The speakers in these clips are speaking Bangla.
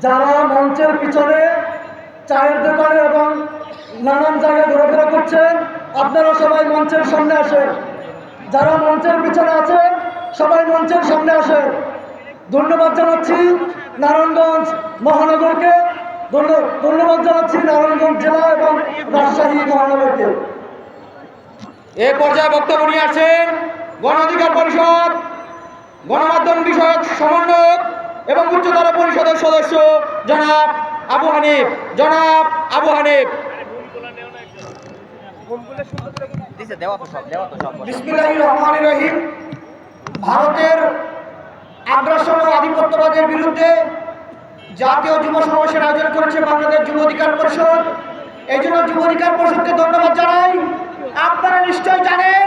যারা মঞ্চের পিছনে চায়ের দোকানে এবং নানান জায়গায় ঘোরাফেরা করছেন, আপনারা সবাই মঞ্চের সামনে আসেন। যারা মঞ্চের পিছনে আছেন সবাই মঞ্চের সামনে আসেন। ধন্যবাদ জানাচ্ছি নারায়ণগঞ্জ মহানগরকে, ধন্যবাদ জানাচ্ছি নারায়ণগঞ্জ জেলা এবং রাজশাহী মহানগরকে। এ পর্যায়ে বক্তব্য নিয়ে আসেন গণ অধিকার পরিষদ, গণমাধ্যম বিষয়ক সমন্বয়ক এবং উচ্চতর পরিষদের সদস্য জনাব আবু হানিফ। বিসমিল্লাহির রহমানির রহিম। ভারতের আগ্রাসন ও আধিপত্যবাদের বিরুদ্ধে জাতীয় যুব সমাবেশের আয়োজন করেছে বাংলাদেশ যুব অধিকার পরিষদ। এই জন্য যুব অধিকার পরিষদকে ধন্যবাদ জানাই। আপনারা নিশ্চয় জানেন,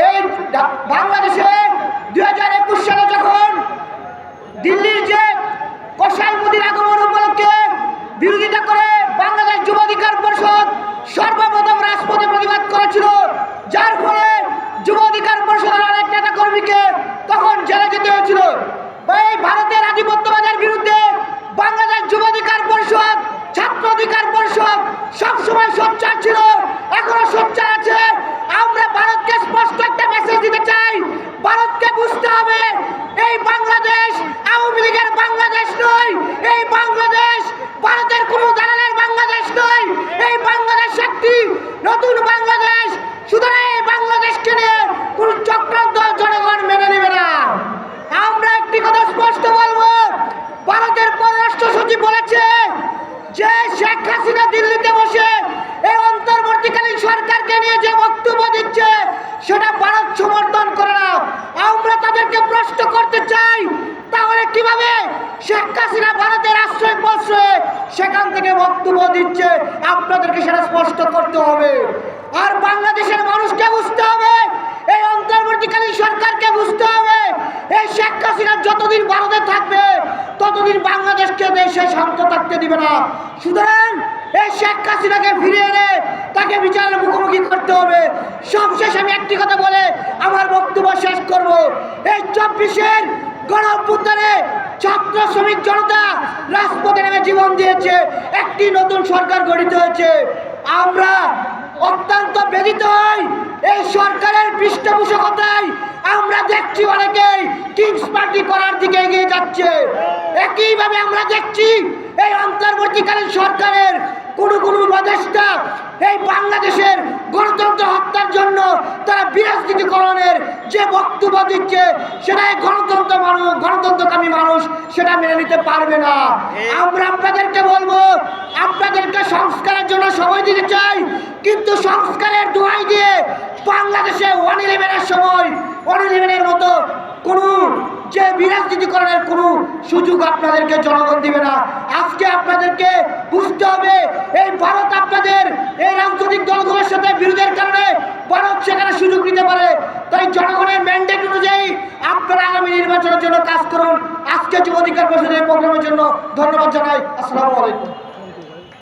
এই বাংলাদেশে 2021 সালে যখন দিল্লির যে কসাই মোদির আগমন উপলক্ষে বিরোধিতা করে বাংলাদেশ যুব অধিকার পরিষদ সর্বপ্রথম রাজপথে প্রতিবাদ করেছিল, যার ফলে যুব অধিকার পরিষদের অনেক নেতা কর্মীকে তখন জেলে যেতে হয়েছিল। এই ভারতের আধিপত্যবাদের বিরুদ্ধে বাংলাদেশ যুব অধিকার পরিষদ, ছাত্র অধিকার পরিষদ সবসময় সোচ্চার ছিল, এখনো সোচ্চার আছে। আমরা ভারতকে স্পষ্ট একটা মেসেজ দিতে চাই, ভারতকে বুঝতে হবে এই বাংলাদেশ আওয়ামী লীগের বাংলাদেশ নয়, এই বাংলাদেশ ভারতের কোনো দালালের বাংলাদেশ নয়, এই বাংলাদেশ একটি নতুন বাংলাদেশ। সুতরাং এই বাংলাদেশকে নিয়ে কোনো চক্রান্ত জনগণ মেনে নেবে না। আমরা একটি কথা স্পষ্ট বলবো, ভারতের পররাষ্ট্র সচিব বলেছে যে শেখ হাসিনা দিল্লিতে বসে এই অন্তর্বর্তীকালীন সরকারকে নিয়ে যে বক্তব্য দিচ্ছে সেটা ভারত সমর্থন করে না। আমরা তাদেরকে প্রশ্ন করতে চাই, তাহলে কিভাবে শেখ হাসিনা ভারতের আশ্রয় প্রশ্রয়ে সেখান থেকে বক্তব্য দিচ্ছে? আপনাদেরকে সেটা স্পষ্ট করতে হবে। আর বাংলাদেশের মানুষকে বুঝতে হবে, এই অন্তর্বর্তীকালীন সরকারকে বুঝতে হবে, এই শেখ হাসিনা যতদিন ভারতে থাকবে ততদিন বাংলাদেশকে দেশে শান্ত থাকতে দিবে না। সুতরাং এই শেখ হাসিনাকে ফিরিয়ে এনে তাকে বিচারের মুখোমুখি করতে হবে। সবশেষ আমি একটি কথা বলে আমার বক্তব্য শেষ করব। এই 24-এর গণ অভ্যুত্থানে ছাত্র শ্রমিক জনতা রাজপথে নেমে জীবন দিয়েছে, একটি নতুন সরকার গঠিত হয়েছে। আমরা অত্যন্ত ব্যথিত হই এই সরকারের পৃষ্ঠপোষকতায়। আমরা দেখছি অনেকেই কিংস পার্টি করার দিকে এগিয়ে যাচ্ছে। একইভাবে আমরা দেখছি এই অন্তর্বর্তীকালীন সরকারের কোনো উপদেষ্টা এই বাংলাদেশের গণতন্ত্র হত্যার জন্য তারা বিরাজনীতিকরণের যে বক্তব্য দিচ্ছে সেটা গণতন্ত্রকামী মানুষ সেটা মেনে নিতে পারবে না। আমরা আপনাদেরকে বলবো, আপনাদেরকে সংস্কারের জন্য সময় দিতে চাই, কিন্তু সংস্কারের দোহাই দিয়ে বাংলাদেশে 111-এর সময় 111-এর মতো কোনো যে বিরাজনীতিকরণের কোনো সুযোগ আপনাদেরকে জনগণ দিবে না। আজকে আপনাদেরকে বুঝতে হবে, এই ভারত আপনাদের এই রাজনৈতিক দলগুলোর সাথে বিরোধের কারণে ভারত সেখানে সুযোগ নিতে পারে। তাই জনগণের ম্যান্ডেট অনুযায়ী আপনারা আগামী নির্বাচনের জন্য কাজ করুন। আজকে যুব অধিকার পরিষদের প্রোগ্রামের জন্য ধন্যবাদ জানাই। আসসালামু আলাইকুম।